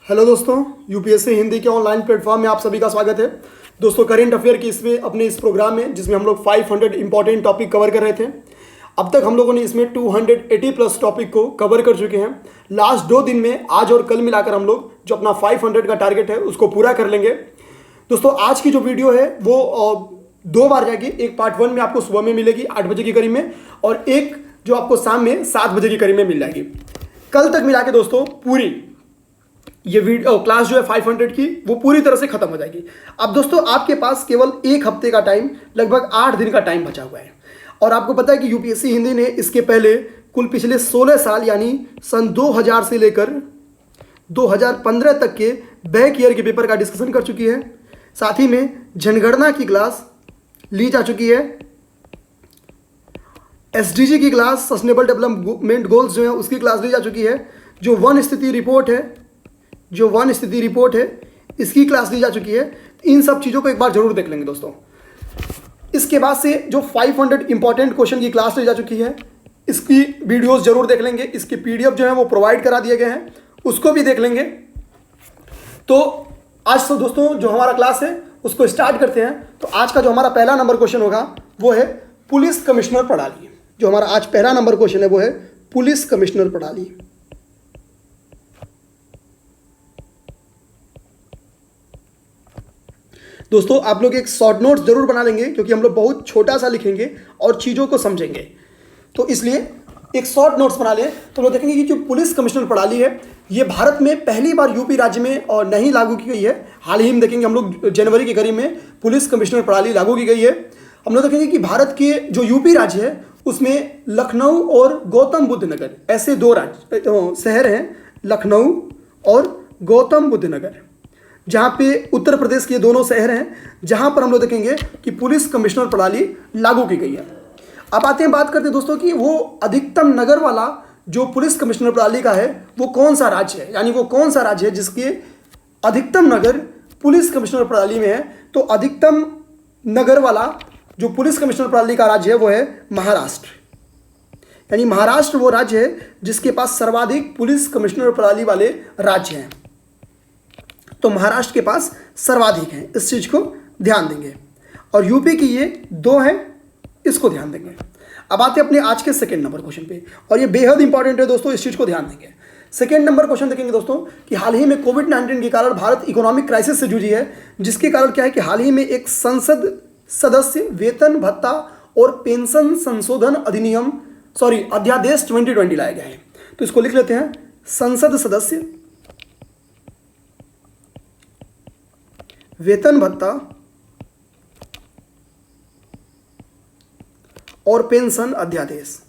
Hello दोस्तों, UPSC Hindi के online platform में आप सभी का स्वागत है। दोस्तों, करंट अफेयर की इसमें अपने इस प्रोग्राम में जिसमें हम लोग 500 इंपॉर्टेंट टॉपिक कवर कर रहे थे। अब तक हम लोगों ने इसमें 280 प्लस टॉपिक को कवर कर चुके हैं। लास्ट 2 दिन में आज और कल मिलाकर हम लोग जो अपना 500 का टारगेट है उसको पूरा कर लेंगे। दोस्तों, आज की जो वीडियो है वो 2 बार जाएगी। एक पार्ट 1 में आपको सुबह में मिलेगी 8 बजे के करीब में, और एक जो आपको शाम में 7 बजे के करीब में मिल जाएगी। कल तक मिला के दोस्तों पूरी ये वीडियो क्लास जो है 500 की वो पूरी तरह से खत्म हो जाएगी। अब दोस्तों, आपके पास केवल 1 हफ्ते का टाइम, लगभग 8 दिन का टाइम बचा हुआ है। और आपको पता है कि यूपीएससी हिंदी ने इसके पहले कुल पिछले 16 साल यानी सन 2000 से लेकर 2015 तक के बैक ईयर के पेपर का डिस्कशन कर चुकी है। साथ ही में जनगणना की क्लास ली जा चुकी है। एसडीजी की क्लास, सस्टेनेबल डेवलपमेंट गोल्स जो है उसकी क्लास ली जा चुकी है। जो वन स्थिति रिपोर्ट है इसकी क्लास ली जा चुकी है। इन सब चीज़ों को एक बार जरूर देख लेंगे दोस्तों। इसके बाद से जो 500 इंपॉर्टेंट क्वेश्चन की क्लास ली जा चुकी है, इसकी वीडियोस जरूर देख लेंगे। इसके पीडीएफ जो है वो प्रोवाइड करा दिए गए हैं, उसको भी देख लेंगे। तो आज तो दोस्तों जो हमारा क्लास है उसको स्टार्ट करते हैं। तो आज का जो हमारा पहला नंबर क्वेश्चन होगा वो है पुलिस कमिश्नर प्रणाली। जो हमारा आज पहला नंबर क्वेश्चन है वो है पुलिस कमिश्नर प्रणाली। दोस्तों, आप लोग एक शॉर्ट नोट्स जरूर बना लेंगे, क्योंकि हम लोग बहुत छोटा सा लिखेंगे और चीज़ों को समझेंगे। तो इसलिए एक शॉर्ट नोट्स बना लें। तो लोग देखेंगे कि जो पुलिस कमिश्नर प्रणाली है ये भारत में पहली बार यूपी राज्य में और नहीं लागू की गई है। हाल ही में देखेंगे हम लोग जनवरी के करीब में पुलिस कमिश्नर प्रणाली लागू की गई है। हम लोग देखेंगे कि भारत के जो यूपी राज्य है उसमें लखनऊ और गौतम बुद्ध नगर ऐसे 2 शहर हैं, लखनऊ और गौतम बुद्ध नगर, जहाँ पे उत्तर प्रदेश के दोनों शहर हैं, जहाँ पर हम लोग देखेंगे कि पुलिस कमिश्नर प्रणाली लागू की गई है। अब आते हैं, बात करते हैं दोस्तों कि वो अधिकतम नगर वाला जो पुलिस कमिश्नर प्रणाली का है वो कौन सा राज्य है, यानी वो कौन सा राज्य है जिसके अधिकतम नगर पुलिस कमिश्नर प्रणाली में है। तो अधिकतम नगर वाला जो पुलिस कमिश्नर प्रणाली का राज्य है वो है महाराष्ट्र। यानी महाराष्ट्र वो राज्य है जिसके पास सर्वाधिक पुलिस कमिश्नर प्रणाली वाले राज्य हैं। तो महाराष्ट्र के पास सर्वाधिक हैं, इस चीज को ध्यान देंगे। और यूपी की ये 2 हैं, इसको ध्यान देंगे। अब आते हैं अपने आज के सेकंड नंबर क्वेश्चन पे, और ये बेहद इंपॉर्टेंट है दोस्तों, इस चीज को ध्यान देंगे। सेकंड नंबर क्वेश्चन देखेंगे दोस्तों कि हाल ही में कोविड-19 के कारण भारत इकोनॉमिक क्राइसिस से जूझी है, जिसके कारण क्या है कि हाल ही में एक संसद सदस्य वेतन भत्ता और पेंशन संशोधन अध्यादेश 2020 लाया गया है। तो इसको लिख लेते हैं, संसद सदस्य वेतन भत्ता और पेंशन अध्यादेश।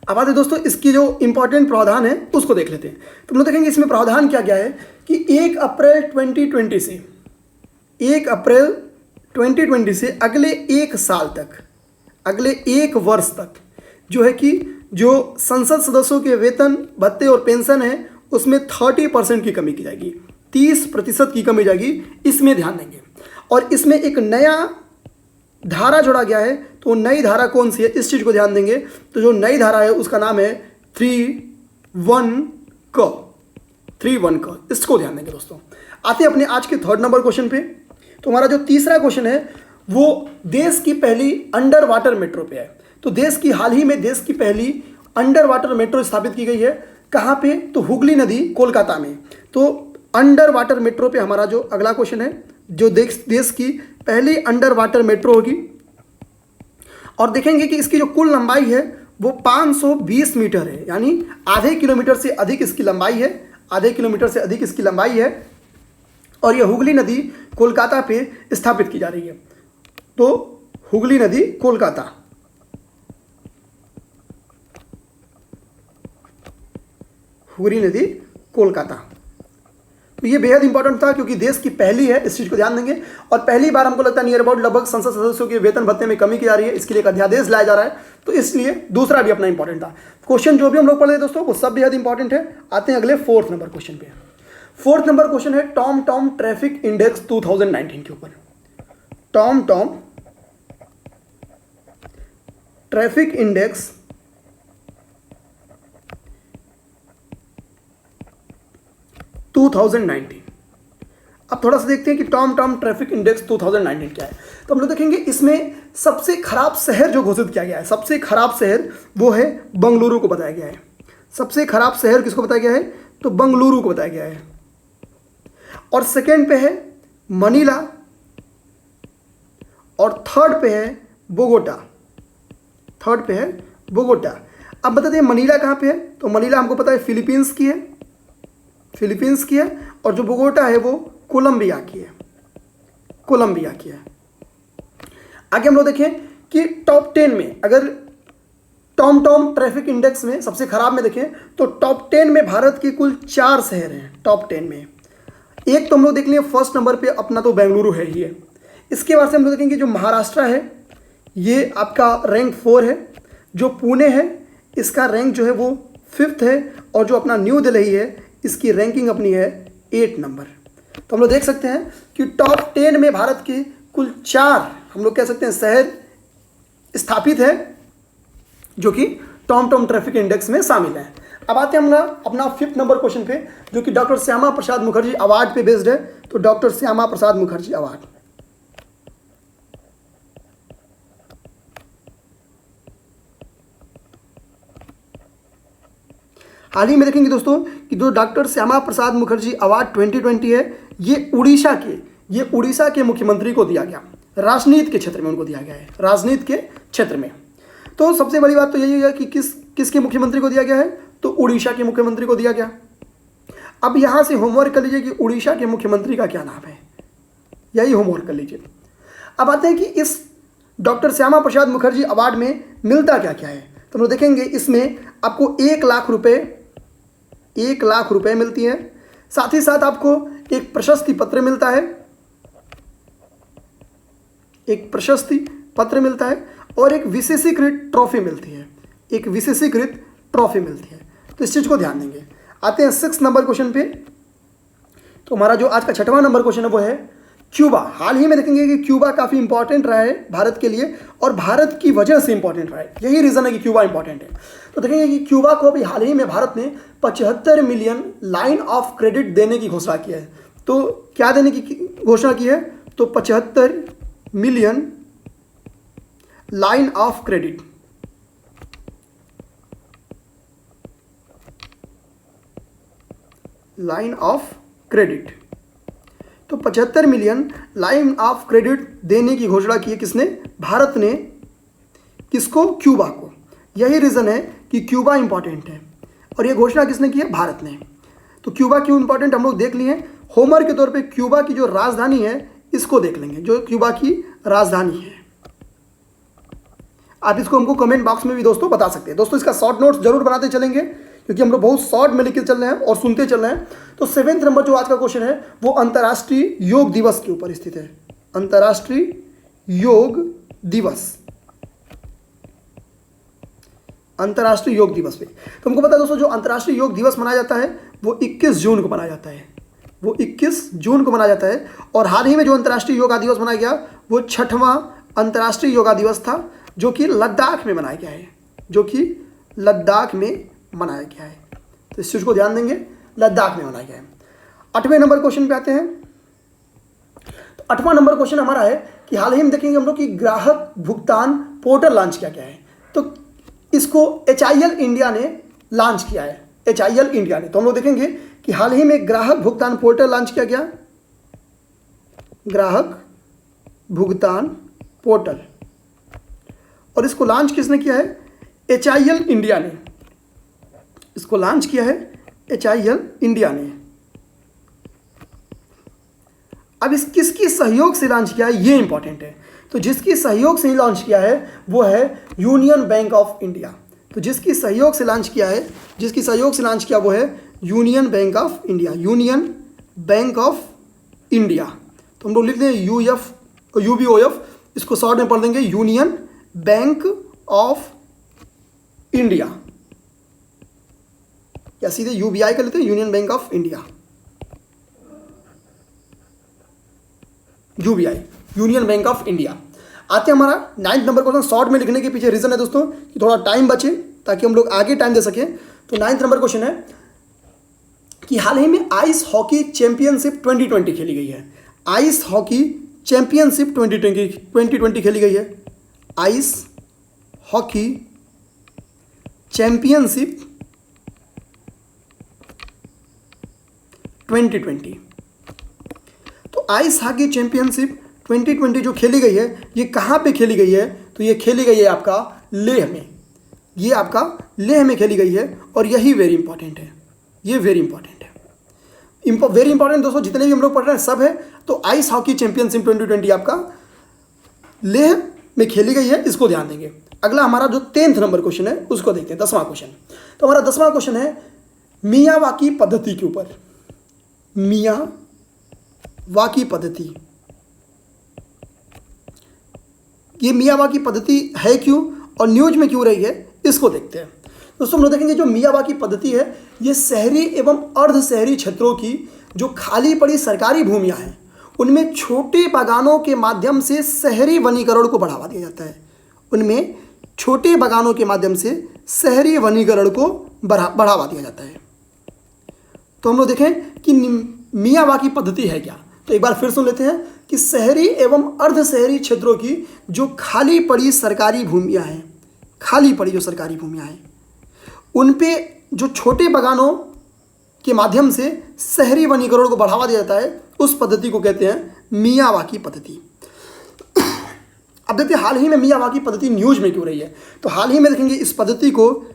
अब आते दोस्तों इसकी जो इंपॉर्टेंट प्रावधान है उसको देख लेते हैं। तो हम लोग देखेंगे इसमें प्रावधान क्या क्या है कि 1 अप्रैल 2020 से अगले 1 साल तक, अगले 1 वर्ष तक जो है कि जो संसद सदस्यों के वेतन भत्ते और पेंशन है उसमें 30% की कमी की जाएगी, 30% की कमी जाएगी, इसमें ध्यान देंगे। और इसमें एक नया धारा जोड़ा गया है, तो नई धारा कौन सी है इस चीज़ को ध्यान देंगे। तो जो नई धारा है उसका नाम है 3(1) क, इसको ध्यान देंगे दोस्तों। आते हैं अपने आज के थर्ड नंबर क्वेश्चन पे। तो हमारा जो तीसरा क्वेश्चन है वो देश की पहली अंडर वाटर मेट्रो पे है। तो हाल ही में देश की पहली अंडर वाटर मेट्रो स्थापित की गई है। कहाँ पे? तो हुगली नदी, कोलकाता में। तो अंडर वाटर मेट्रो पे हमारा जो अगला क्वेश्चन है, जो देश की पहली अंडर वाटर मेट्रो होगी। और देखेंगे कि इसकी जो कुल लंबाई है वो 520 मीटर है, यानी आधे किलोमीटर से अधिक इसकी लंबाई है, और ये हुगली नदी कोलकाता पे स्थापित की जा रही है। तो हुगली नदी कोलकाता, तो ये बेहद इंपॉर्टेंट था क्योंकि देश की पहली है, इस चीज को ध्यान देंगे। और पहली बार हमको लगता है नियर अबाउट लगभग संसद सदस्यों के वेतन भत्ते में कमी की जा रही है, इसके लिए एक अध्यादेश लाया जा रहा है, तो इसलिए दूसरा भी अपना इंपॉर्टेंट था। क्वेश्चन जो भी हम लोग पढ़ रहे दोस्तों वो सब बेहद इंपॉर्टेंट है। आते हैं अगले 4th नंबर क्वेश्चन पे। 4th नंबर क्वेश्चन है टॉम ट्रैफिक इंडेक्स 2019 के ऊपर। Tom Tom traffic index 2019। अब थोड़ा सा देखते हैं कि टॉम टॉम ट्रैफिक इंडेक्स 2019 क्या है। तो हम लोग देखेंगे इसमें सबसे खराब शहर जो घोषित किया गया है, सबसे खराब शहर वो है बंगलुरु को बताया गया है। सबसे खराब शहर किसको बताया गया है? तो बंगलुरु को बताया गया है। और सेकेंड पे है मनीला और थर्ड पे है बोगोटा। थर्ड पे है बोगोटा। अब बताते हैं मनीला कहाँ पे है? तो मनीला हमको पता है फिलीपींस की है, फिलीपींस की है। और जो बोगोटा है वो कोलंबिया की है, कोलंबिया की है। आगे हम लोग देखें कि टॉप 10 में अगर टॉम टॉम ट्रैफिक इंडेक्स में सबसे खराब में देखें तो टॉप 10 में भारत के कुल 4 शहर हैं। टॉप 10 में एक तो हम लोग देख लिए फर्स्ट नंबर पे अपना तो बेंगलुरु है ही है। इसके बाद से हम लोग देखेंगे जो महाराष्ट्र है ये आपका रैंक 4 है। जो पुणे है इसका रैंक जो है वो 5th है। और जो अपना न्यू दिल्ली है इसकी रैंकिंग अपनी है 8 नंबर। तो हम लोग देख सकते हैं कि टॉप 10 में भारत के कुल 4 हम लोग कह सकते हैं शहर स्थापित है जो कि टॉम टॉम ट्रैफिक इंडेक्स में शामिल है। अब आते हैं हम अपना 5th नंबर क्वेश्चन पे जो कि डॉक्टर श्यामा प्रसाद मुखर्जी अवार्ड पे बेस्ड है। तो डॉक्टर श्यामा प्रसाद मुखर्जी अवार्ड, हाल ही में देखेंगे दोस्तों कि जो डॉक्टर श्यामा प्रसाद मुखर्जी अवार्ड 2020 है ये उड़ीसा के मुख्यमंत्री को दिया गया। राजनीति के क्षेत्र में उनको दिया गया है, राजनीति के क्षेत्र में। तो सबसे बड़ी बात तो यही है कि किसके मुख्यमंत्री को दिया गया है? तो उड़ीसा के मुख्यमंत्री को दिया गया। अब यहाँ से होमवर्क कर लीजिए कि उड़ीसा के मुख्यमंत्री का क्या नाम है, यही होमवर्क कर लीजिए। अब आते हैं कि इस डॉक्टर श्यामा प्रसाद मुखर्जी अवार्ड में मिलता क्या क्या है। तो हम लोग देखेंगे इसमें आपको 1 लाख रुपए मिलती है। साथ ही साथ आपको एक प्रशस्ति पत्र मिलता है, एक प्रशस्ति पत्र मिलता है और एक विशेषीकृत ट्रॉफी मिलती है, एक विशेषीकृत ट्रॉफी मिलती है। तो इस चीज़ को ध्यान देंगे। आते हैं 6 नंबर क्वेश्चन पे। तो हमारा जो आज का 6वां नंबर क्वेश्चन है वो है क्यूबा। हाल ही में देखेंगे कि क्यूबा काफ़ी इंपॉर्टेंट रहा है भारत के लिए और भारत की वजह से इंपॉर्टेंट रहा है। यही रीज़न है कि क्यूबा इंपॉर्टेंट है। तो देखेंगे कि क्यूबा को अभी हाल ही में भारत ने 75 मिलियन लाइन ऑफ क्रेडिट देने की घोषणा की है। तो क्या देने की घोषणा की है? तो 75 million line of credit, line of credit. तो 75 मिलियन लाइन ऑफ क्रेडिट देने की घोषणा की है किसने? भारत ने। किसको? क्यूबा को। यही रीज़न है कि क्यूबा इंपॉर्टेंट है और ये घोषणा किसने की है? भारत ने। तो क्यूबा क्यों इंपॉर्टेंट हम लोग देख लिए। होमवर्क के तौर पे क्यूबा की जो राजधानी है इसको देख लेंगे, जो क्यूबा की राजधानी है। आप इसको हमको कमेंट बॉक्स में भी दोस्तों बता सकते हैं। दोस्तों इसका शॉर्ट नोट्स जरूर बनाते चलेंगे क्योंकि हम लोग बहुत शॉर्ट में लिख के चल रहे हैं और सुनते चल रहे हैं। तो 7th नंबर जो आज का क्वेश्चन है वो अंतर्राष्ट्रीय योग दिवस के ऊपर स्थित है। अंतर्राष्ट्रीय योग दिवस, अंतर्राष्ट्रीय योग दिवस पे तो हमको पता है दोस्तों जो अंतर्राष्ट्रीय योग दिवस मनाया जाता है वो 21 जून को मनाया जाता है, वो 21 जून को मनाया जाता है। और हाल ही में जो अंतर्राष्ट्रीय योगा दिवस मनाया गया वो 6वां अंतर्राष्ट्रीय योगा दिवस था जो कि लद्दाख में मनाया गया है, जो कि लद्दाख में मनाया गया है। तो इस चीज़ को ध्यान देंगे, लद्दाख में मनाया गया है। 8वें नंबर क्वेश्चन पे आते हैं। तो 8वां नंबर क्वेश्चन हमारा है कि हाल ही में देखेंगे हम लोग कि ग्राहक भुगतान पोर्टल लॉन्च किया गया है। तो इसको HIL इंडिया ने लॉन्च किया है, HIL इंडिया ने। तो हम लोग देखेंगे कि हाल ही में ग्राहक भुगतान पोर्टल लॉन्च किया गया, ग्राहक भुगतान पोर्टल। और इसको लॉन्च किसने किया है? HIL इंडिया ने। इसको लॉन्च किया है HIL इंडिया ने। अब इस किसकी सहयोग से लॉन्च किया है ये इंपॉर्टेंट है। तो जिसकी सहयोग से लॉन्च किया है वो है यूनियन बैंक ऑफ इंडिया। तो जिसकी सहयोग से लॉन्च किया है, जिसकी सहयोग से लॉन्च किया वो है union bank of India, union bank of India. तो हम लोग लिख दें UBOF, इसको शॉर्ट में पढ़ देंगे यूनियन बैंक ऑफ इंडिया, या सीधे UBI कर लेते हैं, union bank of India, UBI। Union bank of India. आते हैं हमारा 9th नंबर क्वेश्चन। शॉर्ट में लिखने के पीछे रीज़न है दोस्तों कि थोड़ा टाइम बचे ताकि हम लोग आगे टाइम दे सकें। तो 9th नंबर क्वेश्चन है कि हाल ही में आइस हॉकी चैंपियनशिप 2020 खेली गई है। आइस हॉकी चैंपियनशिप 2020 खेली गई है। Ice hockey championship 2020। तो आइस हॉकी चैंपियनशिप 2020 जो खेली गई है ये कहाँ पे खेली गई है? तो ये खेली गई है आपका लेह में। ये आपका लेह में खेली गई है और यही वेरी इंपॉर्टेंट है। ये वेरी इंपॉर्टेंट है, वेरी इंपॉर्टेंट दोस्तों, जितने भी हम लोग पढ़ रहे हैं सब है। तो आइस हॉकी चैंपियनशिप 2020 आपका लेह में खेली गई है, इसको ध्यान देंगे। अगला हमारा जो 10th नंबर क्वेश्चन है उसको देखते हैं, 10वां क्वेश्चन। तो हमारा 10वां क्वेश्चन है मियावाकी पद्धति के ऊपर। मियावाकी पद्धति, ये मियावाकी पद्धति है क्यों और न्यूज में क्यों रही है, इसको देखते हैं। दोस्तों हम लोग देखेंगे जो मियावाकी पद्धति है ये शहरी एवं अर्ध शहरी क्षेत्रों की जो खाली पड़ी सरकारी भूमियां हैं उनमें छोटे बागानों के माध्यम से शहरी वनीकरण को बढ़ावा दिया जाता है। उनमें छोटे बागानों के माध्यम से शहरी वनीकरण को बढ़ावा दिया जाता है। तो हम लोग देखें कि मियावाकी पद्धति है क्या। तो एक बार फिर सुन लेते हैं कि शहरी एवं अर्ध शहरी क्षेत्रों की जो खाली पड़ी सरकारी भूमियां हैं, खाली पड़ी जो सरकारी भूमियां हैं उन पे जो छोटे बागानों के माध्यम से शहरी वनीकरण को बढ़ावा दिया जाता है, उस पद्धति को कहते हैं मियावाकी पद्धति। अब देखते हैं हाल ही में मियावाकी पद्धति न्यूज में क्यों रही है। तो हाल ही में देखेंगे इस पद्धति को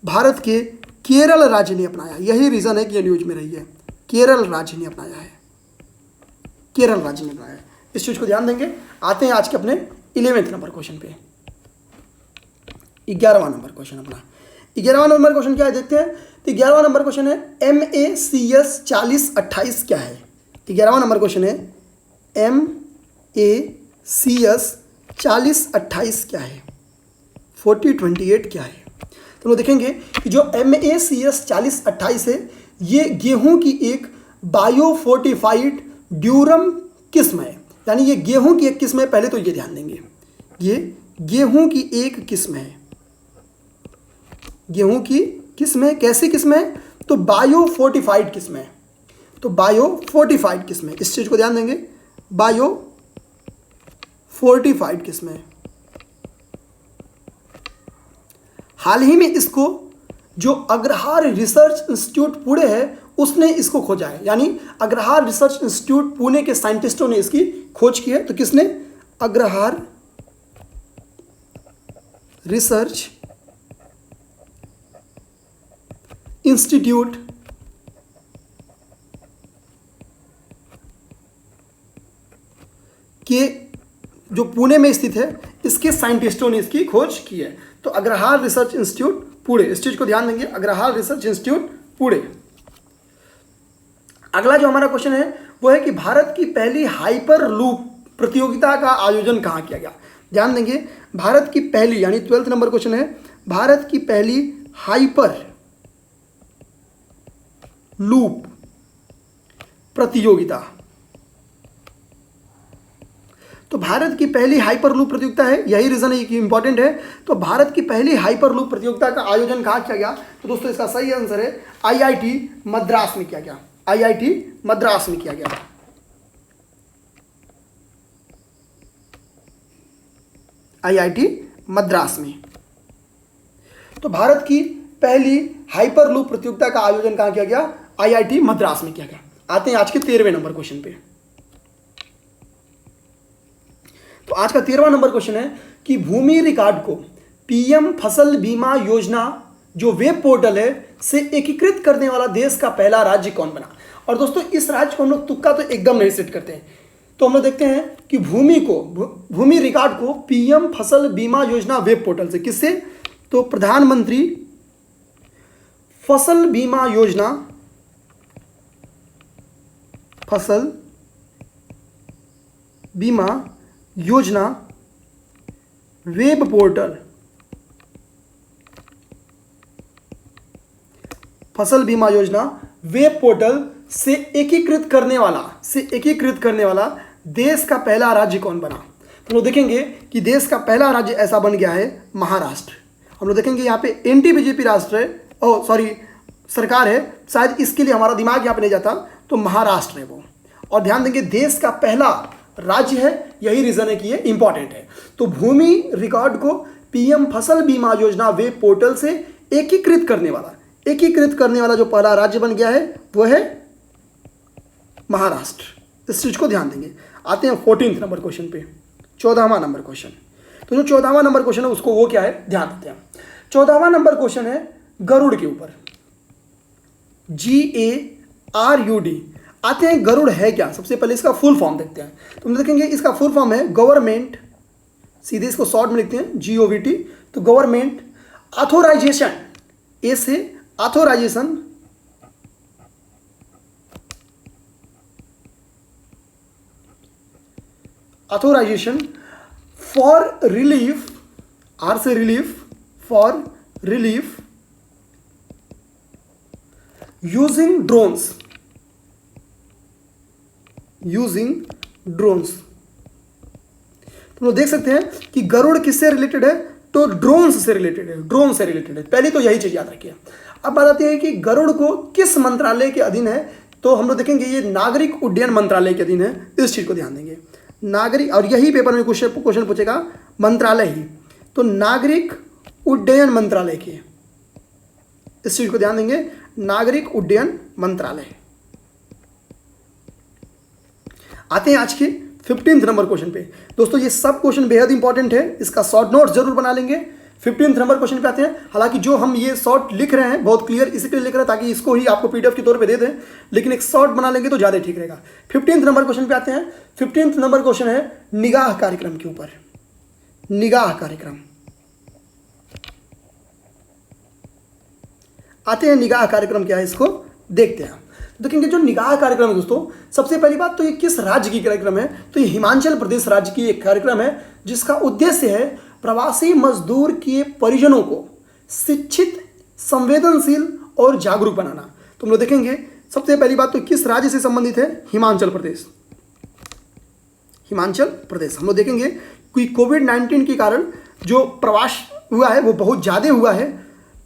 भारत के केरल राज्य ने अपनाया। यही रीज़न है कि यह न्यूज में रही है। केरल राज्य ने अपनाया है, केरल राज्य ने अपनाया है। इस चीज़ को ध्यान देंगे। आते हैं आज के अपने 11th नंबर क्वेश्चन पे। 11वां नंबर क्वेश्चन अपना 11वां नंबर क्वेश्चन क्या है देखते हैं। तो 11वां नंबर क्वेश्चन है MACS 4028 क्या है। 11वां नंबर क्वेश्चन है MACS 4028 क्या है, 4028 क्या है। तो लोग देखेंगे कि जो MACS 4028 है ये गेहूं की एक बायोफोर्टिफाइड ड्यूरम किस्म है, यानी ये गेहूं की एक किस्म है। पहले तो ये ध्यान देंगे, ये गेहूं की एक किस्म है। गेहूं की किस्म है, कैसी किस्म है? तो बायोफोर्टिफाइड किस्म है। तो बायोफोर्टिफाइड किस्म है, इस चीज को ध्यान देंगे। बायोफोर्टिफाइड किस्म है। हाल ही में इसको जो अग्रहार रिसर्च इंस्टीट्यूट पुणे है उसने इसको खोजा है, यानी अग्रहार रिसर्च इंस्टीट्यूट पुणे के साइंटिस्टों ने इसकी खोज की है। तो किसने? अग्रहार रिसर्च इंस्टीट्यूट के जो पुणे में स्थित है इसके साइंटिस्टों ने इसकी खोज की है। तो अग्रहार रिसर्च इंस्टीट्यूट पुणे, इस चीज को ध्यान देंगे, अग्रहार रिसर्च इंस्टीट्यूट पुणे। अगला जो हमारा क्वेश्चन है वो है कि भारत की पहली हाइपर लूप प्रतियोगिता का आयोजन कहाँ किया गया। ध्यान देंगे, भारत की पहली, यानी 12th नंबर क्वेश्चन है, भारत की पहली हाइपर लूप प्रतियोगिता। तो भारत की पहली हाइपर लूप प्रतियोगिता है, यही रीजन है कि इंपॉर्टेंट है। तो भारत की पहली हाइपर लूप प्रतियोगिता का आयोजन कहाँ किया गया। तो दोस्तों इसका सही आंसर है IIT मद्रास में किया गया। IIT मद्रास में किया गया। IIT मद्रास में। तो भारत की पहली हाइपर लूप प्रतियोगिता का आयोजन कहाँ किया गया? IIT मद्रास में किया गया। आते हैं आज के 13वें नंबर क्वेश्चन पे। तो आज का 13वां नंबर क्वेश्चन है कि भूमि रिकॉर्ड को PM फसल बीमा योजना जो वेब पोर्टल है से एकीकृत करने वाला देश का पहला राज्य कौन बना। और दोस्तों इस राज्य को हम लोग तुक्का तो एकदम नहीं सेट करते हैं। तो हम लोग देखते हैं कि भूमि रिकॉर्ड को PM फसल बीमा योजना वेब पोर्टल से, किससे? तो प्रधानमंत्री फसल बीमा योजना, फसल बीमा योजना वेब पोर्टल, फसल बीमा योजना वेब पोर्टल से एकीकृत करने वाला देश का पहला राज्य कौन बना? तो हम लोग देखेंगे कि देश का पहला राज्य ऐसा बन गया है महाराष्ट्र। हम लोग देखेंगे यहाँ पे एंटी बीजेपी राष्ट्र है, सरकार है, शायद इसके लिए हमारा दिमाग यहाँ पे नहीं जाता, तो महाराष्ट्र है वो। और ध्यान देंगे देश का पहला राज्य है, यही रीजन है कि ये इंपॉर्टेंट है। तो भूमि रिकॉर्ड को पीएम फसल बीमा योजना वेब पोर्टल से एकीकृत करने वाला जो पहला राज्य बन गया है वो है महाराष्ट्र। इस चीज को ध्यान देंगे। आते हैं 14 नंबर क्वेश्चन पे, 14वां नंबर क्वेश्चन। तो जो 14वां नंबर क्वेश्चन है उसको वो क्या है ध्यान देते हैं। 14वां नंबर क्वेश्चन है गरुड़ के ऊपर, GARUD। आते हैं गरुड़ है क्या, सबसे पहले इसका फुल फॉर्म देखते हैं। तो हम देखेंगे इसका फुल फॉर्म है गवर्नमेंट, सीधे इसको शॉर्ट में लिखते हैं GOVT। तो गवर्नमेंट ऑथोराइजेशन, ए से ऑथोराइजेशन फॉर रिलीफ, आर से relief, for relief using drones, तो लोग देख सकते हैं कि गरुड़ किससे रिलेटेड है, तो ड्रोन्स से रिलेटेड है, ड्रोन से रिलेटेड है। पहले तो यही चीज याद रखिए। अब बात आती है कि गरुड़ को किस मंत्रालय के अधीन है, तो हम लोग देखेंगे ये नागरिक उड्डयन मंत्रालय के अधीन है। इस चीज को ध्यान देंगे, नागरिक, और यही पेपर में क्वेश्चन पूछेगा मंत्रालय ही, तो नागरिक उड्डयन मंत्रालय की, इस चीज को ध्यान देंगे, नागरिक उड्डयन मंत्रालय। आते हैं आज के 15 नंबर क्वेश्चन पे। दोस्तों ये सब क्वेश्चन बेहद इंपॉर्टेंट है, इसका शॉर्ट नोट्स जरूर बना लेंगे। 15 नंबर क्वेश्चन पे आते हैं। हालांकि जो हम ये शॉर्ट लिख रहे हैं बहुत क्लियर इसलिए लिख रहे हैं ताकि इसको ही आपको PDF के तौर पे दे दें, लेकिन एक शॉर्ट बना लेंगे तो ज़्यादा ठीक रहेगा। 15 नंबर क्वेश्चन पे आते हैं। 15 नंबर क्वेश्चन है निगाह कार्यक्रम के ऊपर, निगाह कार्यक्रम। आते हैं निगाह कार्यक्रम क्या है इसको देखते हैं। देखेंगे जो निगाह कार्यक्रम है दोस्तों, सबसे पहली बात तो ये किस राज्य की कार्यक्रम है, तो ये हिमाचल प्रदेश राज्य की एक कार्यक्रम है जिसका उद्देश्य है प्रवासी मजदूर के परिजनों को शिक्षित, संवेदनशील और जागरूक बनाना। तो हम लोग देखेंगे सबसे पहली बात तो किस राज्य से संबंधित है, हिमाचल प्रदेश, हिमाचल प्रदेश। हम लोग देखेंगे कि कोविड-19 के कारण जो प्रवास हुआ है वो बहुत ज़्यादा हुआ है,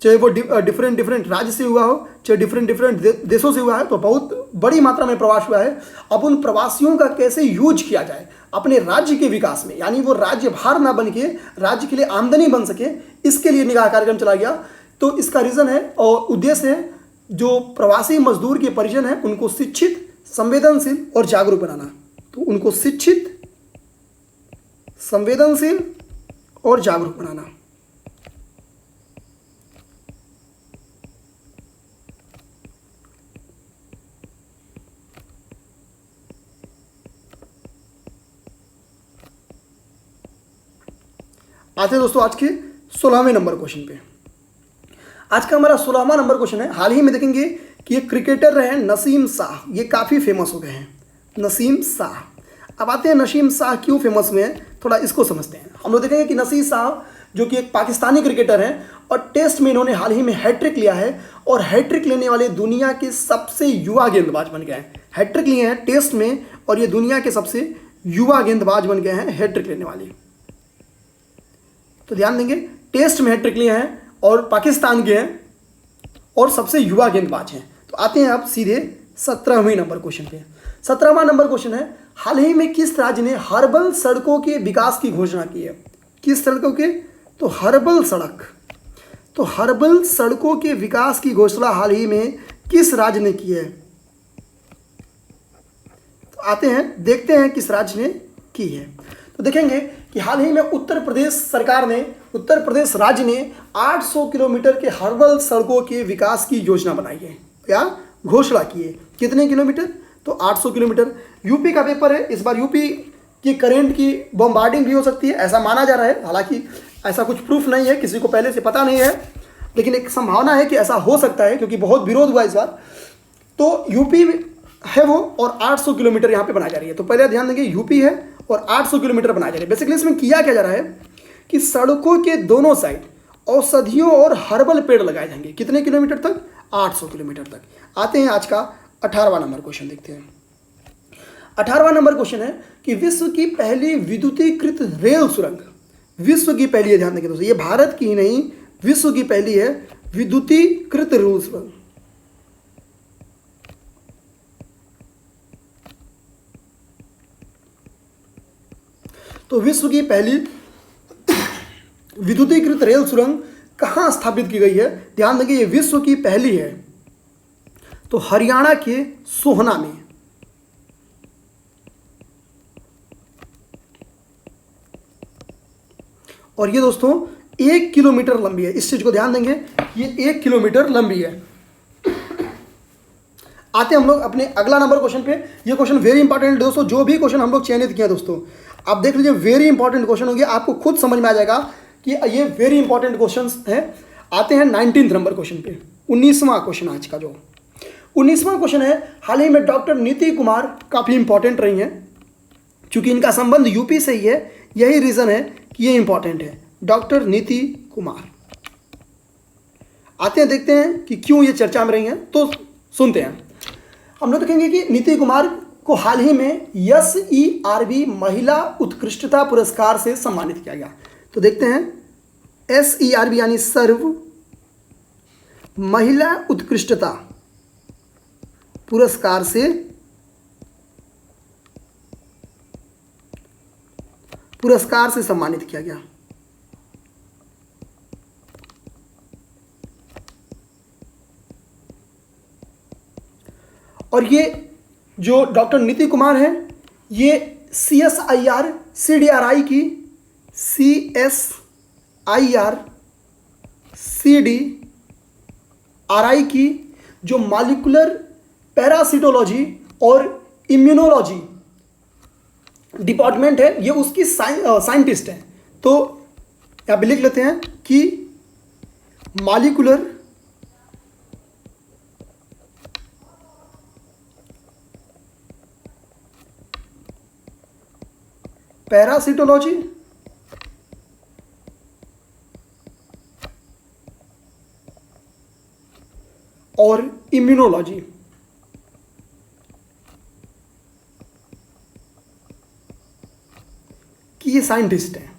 चाहे वो डिफरेंट राज्य से हुआ हो, चाहे डिफरेंट देशों से हुआ है, तो बहुत बड़ी मात्रा में प्रवास हुआ है। अब उन प्रवासियों का कैसे यूज किया जाए अपने राज्य के विकास में, यानी वो राज्य भार ना बन के राज्य के लिए आमदनी बन सके, इसके लिए निगाह कार्यक्रम चला गया। तो इसका रीज़न है और उद्देश्य है जो प्रवासी मजदूर के परिजन हैं उनको शिक्षित, संवेदनशील और जागरूक बनाना। तो उनको शिक्षित, संवेदनशील और जागरूक बनाना। आते हैं दोस्तों आज के 16वें नंबर क्वेश्चन पे। आज का हमारा 16वां नंबर क्वेश्चन है, हाल ही में देखेंगे कि ये क्रिकेटर रहे नसीम शाह, ये काफ़ी फेमस हो गए हैं, नसीम शाह। अब आते हैं नसीम शाह क्यों फेमस हुए हैं, थोड़ा इसको समझते हैं। हम लोग देखेंगे कि नसीम शाह जो कि एक पाकिस्तानी क्रिकेटर हैं और टेस्ट में इन्होंने हाल ही में हैट्रिक लिया है और हैट्रिक लेने वाले दुनिया के सबसे युवा गेंदबाज बन गए हैं। हैट्रिक लिए हैं टेस्ट में और ये दुनिया के सबसे युवा गेंदबाज बन गए हैं हैट्रिक लेने वाले। तो ध्यान देंगे टेस्ट में हैट्रिक लिए हैं और पाकिस्तान के हैं और सबसे युवा गेंदबाज हैं। तो आते हैं आप सीधे 17वें नंबर क्वेश्चन पे। 17वां नंबर क्वेश्चन है, हाल ही में किस राज्य ने हर्बल सड़कों के विकास की घोषणा की है, किस सड़कों के, तो हर्बल सड़क। तो हर्बल सड़कों के विकास की घोषणा हाल ही में किस राज्य ने की है, तो आते हैं देखते हैं किस राज्य ने की है। तो देखेंगे कि हाल ही में उत्तर प्रदेश सरकार ने, उत्तर प्रदेश राज्य ने 800 किलोमीटर के हर्बल सड़कों के विकास की योजना बनाई है या घोषणा की है। कितने किलोमीटर, तो 800 किलोमीटर। यूपी का पेपर है, इस बार यूपी की करंट की बम्बार्डिंग भी हो सकती है ऐसा माना जा रहा है। हालांकि ऐसा कुछ प्रूफ नहीं है, किसी को पहले से पता नहीं है, लेकिन एक संभावना है कि ऐसा हो सकता है क्योंकि बहुत विरोध हुआ इस बार। तो यूपी है वो और 800 किलोमीटर यहाँ पे बनाई जा रही है। तो पहले ध्यान देंगे यूपी है और 800 किलोमीटर बनाया जा रहा है। बेसिकली इसमें किया क्या जा रहा है कि सड़कों के दोनों साइड औषधियों और हर्बल पेड़ लगाए जाएंगे। कितने किलोमीटर तक, 800 किलोमीटर तक। आते हैं आज का 18वां नंबर क्वेश्चन देखते हैं। 18वां नंबर क्वेश्चन है कि विश्व की पहली विद्युतीकृत रेल सुरंग, विश्व की पहली है, ध्यान देंगे दोस्तों, ये भारत की ही नहीं विश्व की पहली है विद्युतीकृत रेल सुरंग। तो विश्व की पहली विद्युतीकृत रेल सुरंग कहाँ स्थापित की गई है? ध्यान देंगे ये विश्व की पहली है तो हरियाणा के सोहना में। और ये दोस्तों 1 किलोमीटर लंबी है, इस चीज को ध्यान देंगे, ये 1 किलोमीटर लंबी है। आते हैं हम लोग अपने अगला नंबर क्वेश्चन पे। ये क्वेश्चन वेरी इंपॉर्टेंट है दोस्तों, जो भी क्वेश्चन हम लोग चयनित किए दोस्तों आप देख लीजिए, वेरी इंपॉर्टेंट क्वेश्चन हो गया, आपको खुद समझ में आ जाएगा कि ये वेरी इंपॉर्टेंट क्वेश्चन हैं। आते हैं 19 नंबर क्वेश्चन पे, 19वां क्वेश्चन आज का जो 19वां क्वेश्चन है। हाल ही में डॉक्टर नीति कुमार काफ़ी इंपॉर्टेंट रही हैं, चूंकि इनका संबंध यूपी से ही है, यही रीज़न है कि ये इंपॉर्टेंट है, डॉक्टर नीति कुमार। आते हैं देखते हैं कि क्यों ये चर्चा में रही हैं, तो सुनते हैं। हम लोग देखेंगे कि नीति कुमार को हाल ही में SERB महिला उत्कृष्टता पुरस्कार से सम्मानित किया गया। तो देखते हैं SERB यानी सर्व महिला उत्कृष्टता पुरस्कार से सम्मानित किया गया। और ये जो डॉक्टर नीति कुमार हैं ये CSIR CDRI की जो मॉलिक्यूलर पैरासिटोलॉजी और इम्यूनोलॉजी डिपार्टमेंट है, ये उसकी साइंटिस्ट हैं। तो यहाँ पे लिख लेते हैं कि मॉलिक्यूलर पैरासिटोलॉजी और इम्यूनोलॉजी की ये साइंटिस्ट हैं,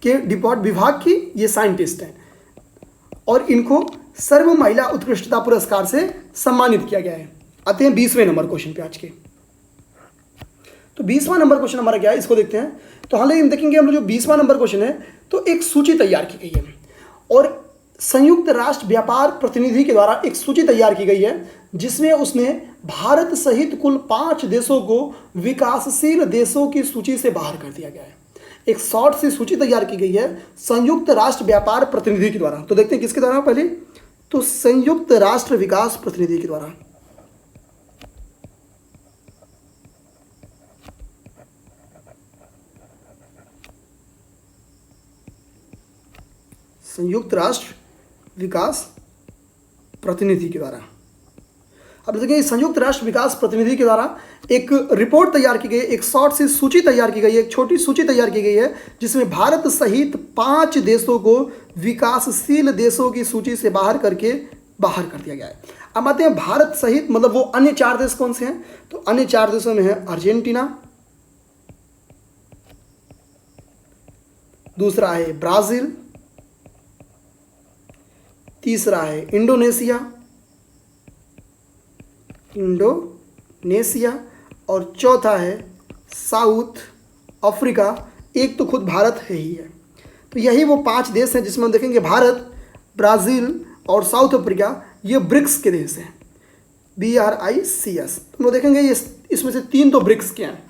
के विभाग की ये साइंटिस्ट हैं और इनको सर्व महिला उत्कृष्टता पुरस्कार से सम्मानित किया गया है। आते हैं 20वें नंबर क्वेश्चन पे आज के। तो 20वां नंबर क्वेश्चन हमारा क्या है, इसको देखते हैं। तो हालांकि हम देखेंगे, हम लोग जो 20वां नंबर क्वेश्चन है, तो एक सूची तैयार की गई है और संयुक्त राष्ट्र व्यापार प्रतिनिधि के द्वारा एक सूची तैयार की गई है, जिसमें उसने भारत सहित कुल 5 देशों को विकासशील देशों की सूची से बाहर कर दिया गया है। एक शॉर्ट सी सूची तैयार की गई है संयुक्त राष्ट्र व्यापार प्रतिनिधि के द्वारा। तो देखते हैं किसके द्वारा, पहले तो संयुक्त राष्ट्र विकास प्रतिनिधि के द्वारा। संयुक्त राष्ट्र विकास प्रतिनिधि के द्वारा। अब देखिए, संयुक्त राष्ट्र विकास प्रतिनिधि के द्वारा एक रिपोर्ट तैयार की गई, एक शॉर्ट सी सूची तैयार की गई है, एक छोटी सूची तैयार की गई है, जिसमें भारत सहित 5 देशों को विकासशील देशों की सूची से बाहर कर दिया गया है। अब आते हैं भारत सहित, मतलब वो अन्य 4 देश कौन से हैं, तो अन्य 4 देशों में है अर्जेंटीना, दूसरा है ब्राजील, तीसरा है इंडोनेशिया और चौथा है साउथ अफ्रीका। एक तो खुद भारत है ही है। तो यही वो 5 देश हैं जिसमें हम देखेंगे भारत, ब्राज़ील और साउथ अफ्रीका, ये ब्रिक्स के देश हैं, BRICS। तो हम देखेंगे ये इसमें से 3 तो ब्रिक्स के हैं।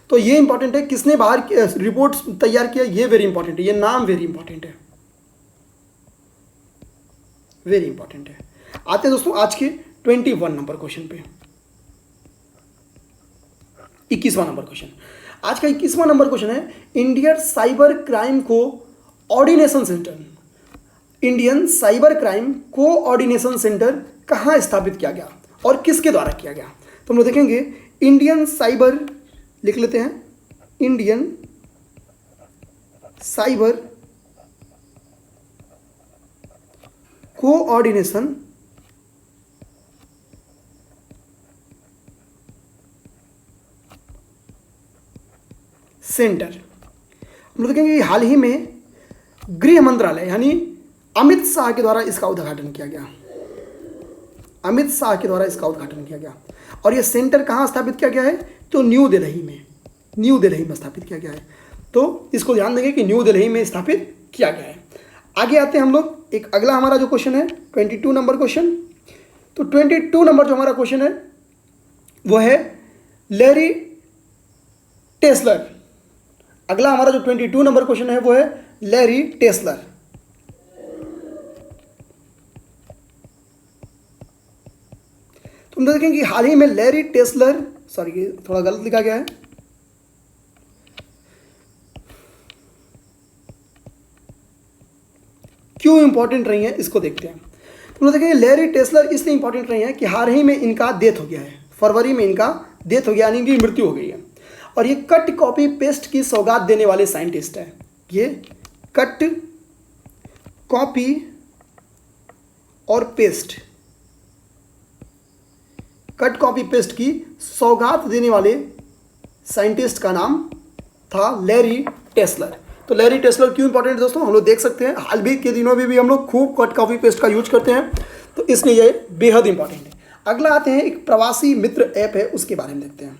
तो ये इंपॉर्टेंट है, किसने बाहर रिपोर्ट तैयार किया, ये वेरी इंपॉर्टेंट है, ये नाम वेरी इंपॉर्टेंट है, वेरी इंपॉर्टेंट है। आते हैं दोस्तों आज के 21 नंबर क्वेश्चन पे, 21वां नंबर क्वेश्चन। आज का 21वां नंबर क्वेश्चन है, Indian cyber crime coordination centre कहाँ स्थापित किया गया और किसके द्वारा किया गया। तो हम लोग देखेंगे इंडियन साइबर, लिख लेते हैं इंडियन साइबर कोऑर्डिनेशन सेंटर। हम लोग देखेंगे कि हाल ही में गृह मंत्रालय यानी अमित शाह के द्वारा इसका उद्घाटन किया गया। अमित शाह के द्वारा इसका उद्घाटन किया गया। और ये सेंटर कहाँ स्थापित किया गया है? तो न्यू दिल्ली में स्थापित किया गया है। तो इसको ध्यान देंगे कि न्यू दिल्ली में स्थापित किया गया है। आगे आते हैं हम लोग, एक अगला हमारा जो क्वेश्चन है 22 नंबर क्वेश्चन। तो 22 नंबर जो हमारा क्वेश्चन है वो है लैरी टेस्लर। अगला हमारा जो 22 नंबर क्वेश्चन है वो है लैरी टेस्लर। तुम देखेंगे कि हाल ही में लैरी टेस्लर, सॉरी ये थोड़ा गलत लिखा गया है, क्यों इंपॉर्टेंट रही है इसको देखते हैं। तुम लोग देखेंगे लैरी टेस्लर इसलिए इंपॉर्टेंट रही है कि हाल ही में इनका डेथ हो गया है, फरवरी में इनका डेथ हो गया, यानी इनकी मृत्यु हो गई है। और ये कट कॉपी पेस्ट की सौगात देने वाले साइंटिस्ट हैं। ये कट कॉपी और पेस्ट, कट कॉपी पेस्ट की सौगात देने वाले साइंटिस्ट का नाम था लैरी टेस्लर। तो लैरी टेस्लर क्यों इंपॉर्टेंट है दोस्तों, हम लोग देख सकते हैं हाल भी के दिनों में भी हम लोग खूब कट कॉपी पेस्ट का यूज करते हैं, तो इसलिए ये बेहद इंपॉर्टेंट है। अगला आते हैं एक प्रवासी मित्र ऐप है उसके बारे में देखते हैं।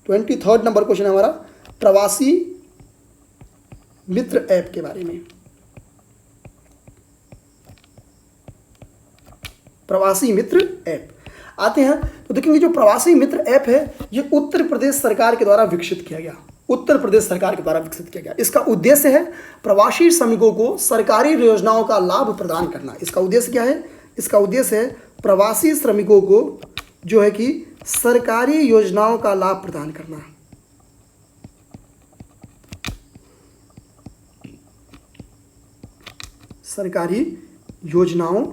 23 नंबर क्वेश्चन है हमारा प्रवासी मित्र ऐप के बारे में। प्रवासी मित्र ऐप आते हैं तो देखेंगे जो प्रवासी मित्र ऐप है ये उत्तर प्रदेश सरकार के द्वारा विकसित किया गया। उत्तर प्रदेश सरकार के द्वारा विकसित किया गया। इसका उद्देश्य है प्रवासी श्रमिकों को सरकारी योजनाओं का लाभ प्रदान करना। इसका उद्देश्य क्या है? इसका उद्देश्य है प्रवासी श्रमिकों को जो है कि सरकारी योजनाओं का लाभ प्रदान करना। सरकारी योजनाओं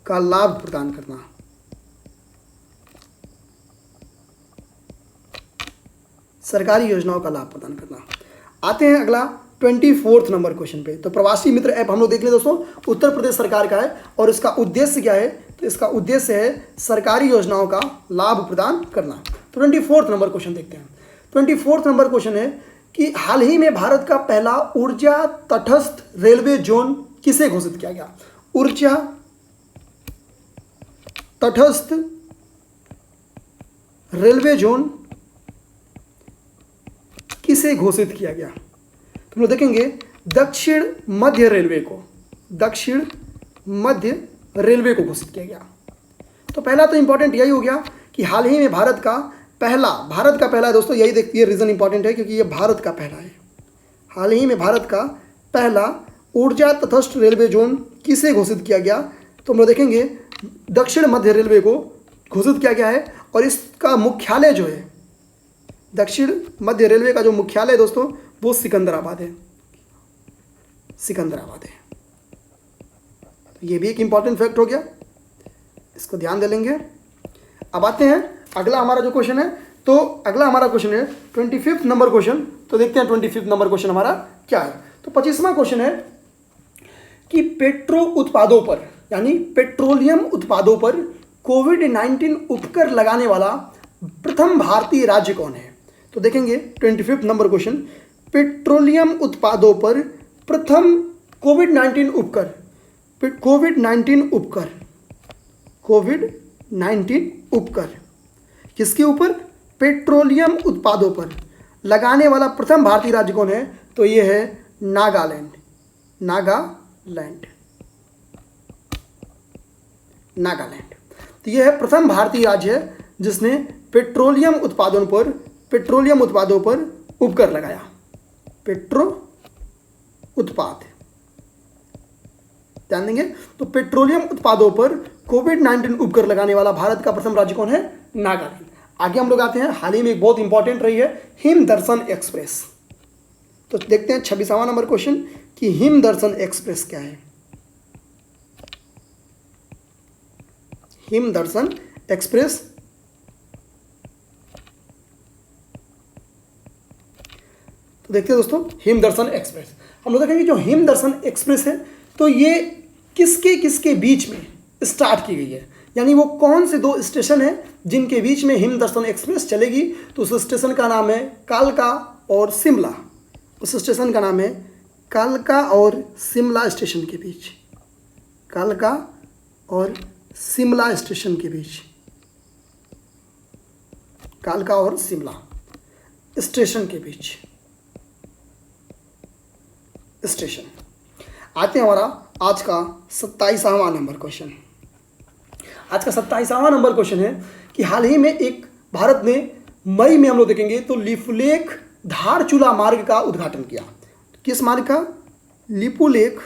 का लाभ प्रदान करना। सरकारी योजनाओं का लाभ प्रदान करना। आते हैं अगला 24 नंबर क्वेश्चन पे। तो प्रवासी मित्र ऐप हम लोग देख लें दोस्तों, उत्तर प्रदेश सरकार का है और इसका उद्देश्य क्या है? तो इसका उद्देश्य है सरकारी योजनाओं का लाभ प्रदान करना। तो 24 नंबर क्वेश्चन देखते हैं। 24 नंबर क्वेश्चन है कि हाल ही में भारत का पहला ऊर्जा तटस्थ रेलवे जोन किसे घोषित किया गया? ऊर्जा तटस्थ रेलवे जोन किसे घोषित किया गया? तुम लोग देखेंगे दक्षिण मध्य रेलवे को, दक्षिण मध्य रेलवे को घोषित किया गया। तो पहला तो इंपॉर्टेंट यही हो गया कि हाल ही में भारत का पहला है दोस्तों, यही देखिए रीजन इंपॉर्टेंट है क्योंकि ये भारत का पहला है। हाल ही में भारत का पहला ऊर्जा तटस्थ रेलवे जोन किसे घोषित किया गया? तो हम लोग देखेंगे दक्षिण मध्य रेलवे को घोषित किया गया है और इसका मुख्यालय जो है, दक्षिण मध्य रेलवे का जो मुख्यालय है दोस्तों वो सिकंदराबाद है। सिकंदराबाद है। तो ये भी एक इंपॉर्टेंट फैक्ट हो गया, इसको ध्यान दे लेंगे। अब आते हैं अगला हमारा जो क्वेश्चन है, तो अगला हमारा क्वेश्चन है 25 नंबर क्वेश्चन। तो देखते हैं 25 नंबर क्वेश्चन हमारा क्या है। तो 25वां क्वेश्चन है कि पेट्रो उत्पादों पर यानी पेट्रोलियम उत्पादों पर कोविड-19 उपकर लगाने वाला प्रथम भारतीय राज्य कौन है? तो देखेंगे 25 नंबर क्वेश्चन, पेट्रोलियम उत्पादों पर प्रथम कोविड-19 उपकर, कोविड-19 उपकर किसके ऊपर? पेट्रोलियम उत्पादों पर लगाने वाला प्रथम भारतीय राज्य कौन है? तो ये है नागालैंड। तो यह है प्रथम भारतीय राज्य है जिसने पेट्रोलियम उत्पादों पर उपकर लगाया। उत्पाद ध्यान देंगे। तो पेट्रोलियम उत्पादों पर कोविड-19 उपकर लगाने वाला भारत का प्रथम राज्य कौन है? नागालैंड। आगे हम लोग आते हैं, हाल ही में एक बहुत इंपॉर्टेंट रही है हिम दर्शन एक्सप्रेस। तो देखते हैं 26वां नंबर क्वेश्चन कि हिम दर्शन एक्सप्रेस क्या है? हिम दर्शन एक्सप्रेस तो देखते हैं दोस्तों हिम दर्शन एक्सप्रेस। हम लोग देखेंगे जो हिम दर्शन एक्सप्रेस है तो ये किसके किसके बीच में स्टार्ट की गई है, यानी वो कौन से दो स्टेशन हैं जिनके बीच में हिम दर्शन एक्सप्रेस चलेगी? तो उस स्टेशन का नाम है कालका और शिमला। उस स्टेशन का नाम है कालका और शिमला स्टेशन के बीच, कालका और शिमला स्टेशन के बीच, कालका और शिमला स्टेशन के बीच स्टेशन। आते हैं हमारा आज का 27वां नंबर क्वेश्चन। आज का 27वां नंबर क्वेश्चन है कि हाल ही में एक भारत ने मई में हम लोग देखेंगे तो लिपुलेख धारचूला मार्ग का उद्घाटन किया। किस मार्ग का? लिपुलेख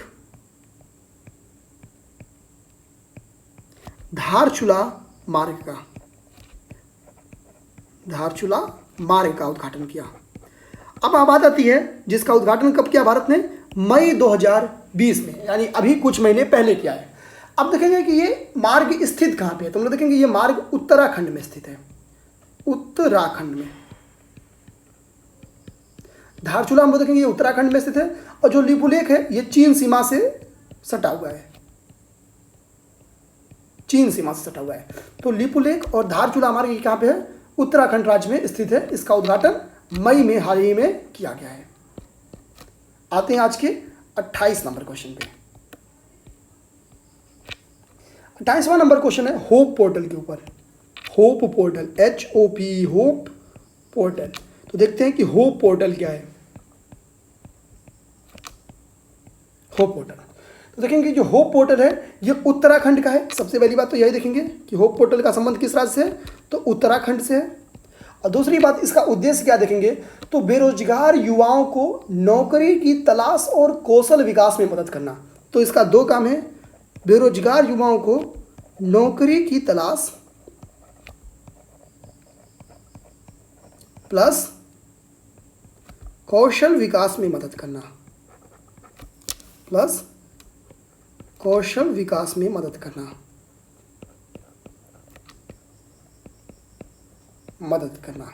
धारचूला मार्ग का, धारचूला मार्ग का उद्घाटन किया। अब बात आती है जिसका उद्घाटन कब किया भारत ने? मई 2020 में, यानी अभी कुछ महीने पहले किया है। अब देखेंगे कि ये मार्ग स्थित कहाँ पे है, तो हम लोग देखेंगे ये मार्ग उत्तराखंड में स्थित है, उत्तराखंड में। धारचूला हम लोग देखेंगे ये उत्तराखंड में स्थित है, और जो लिपुलेख है ये चीन सीमा से सटा हुआ है, चीन सीमा से सटा हुआ है। तो लिपुलेख और धारचूला मार्ग कहाँ पे है? उत्तराखंड राज्य में स्थित है। इसका उद्घाटन मई में हाल ही में किया गया है। आते हैं आज के 28 नंबर क्वेश्चन पे। 28वां नंबर क्वेश्चन है होप पोर्टल के ऊपर। Hope portal, HOP, hope portal. तो देखते हैं कि होप पोर्टल क्या है। होप पोर्टल, तो देखेंगे जो होप पोर्टल है ये उत्तराखंड का है। सबसे पहली बात तो यही देखेंगे कि होप पोर्टल का संबंध किस राज्य से है, तो उत्तराखंड से है। और दूसरी बात, इसका उद्देश्य क्या देखेंगे तो बेरोजगार युवाओं को नौकरी की तलाश और कौशल विकास में मदद करना। तो इसका दो काम है, बेरोजगार युवाओं को नौकरी की तलाश प्लस कौशल विकास में मदद करना, प्लस कौशल विकास में मदद करना, मदद करना।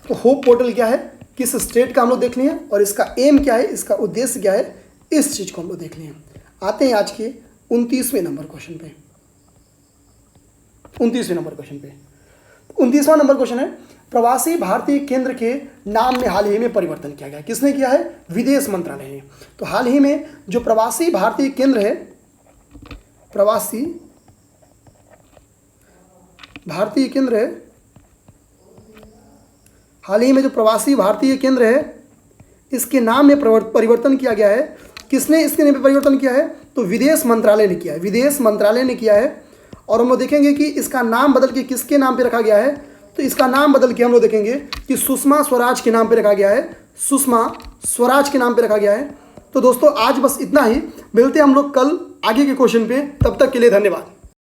तो होप पोर्टल क्या है, किस स्टेट का हम लोग देख लिए, और इसका एम क्या है, इसका उद्देश्य क्या है, इस चीज को हम लोग देख लिए। आते हैं आज के 29वें नंबर क्वेश्चन पे। 29वें नंबर क्वेश्चन पे 29वां नंबर क्वेश्चन है प्रवासी भारतीय केंद्र के नाम में हाल ही में परिवर्तन किया गया। किसने किया है? विदेश मंत्रालय ने। तो हाल ही में जो प्रवासी भारतीय केंद्र है, प्रवासी भारतीय केंद्र है, हाल ही में जो प्रवासी भारतीय केंद्र है इसके नाम में परिवर्तन किया गया है। किसने इसके नाम में परिवर्तन किया है? तो विदेश मंत्रालय ने किया है, विदेश मंत्रालय ने किया है। और हम लोग देखेंगे कि इसका नाम बदल के किसके नाम पे रखा गया है, तो इसका नाम बदल के हम लोग देखेंगे कि सुषमा स्वराज के नाम पे रखा गया है, सुषमा स्वराज के नाम पे रखा गया है। तो दोस्तों आज बस इतना ही, मिलते हैं हम लोग कल आगे के क्वेश्चन पे। तब तक के लिए धन्यवाद।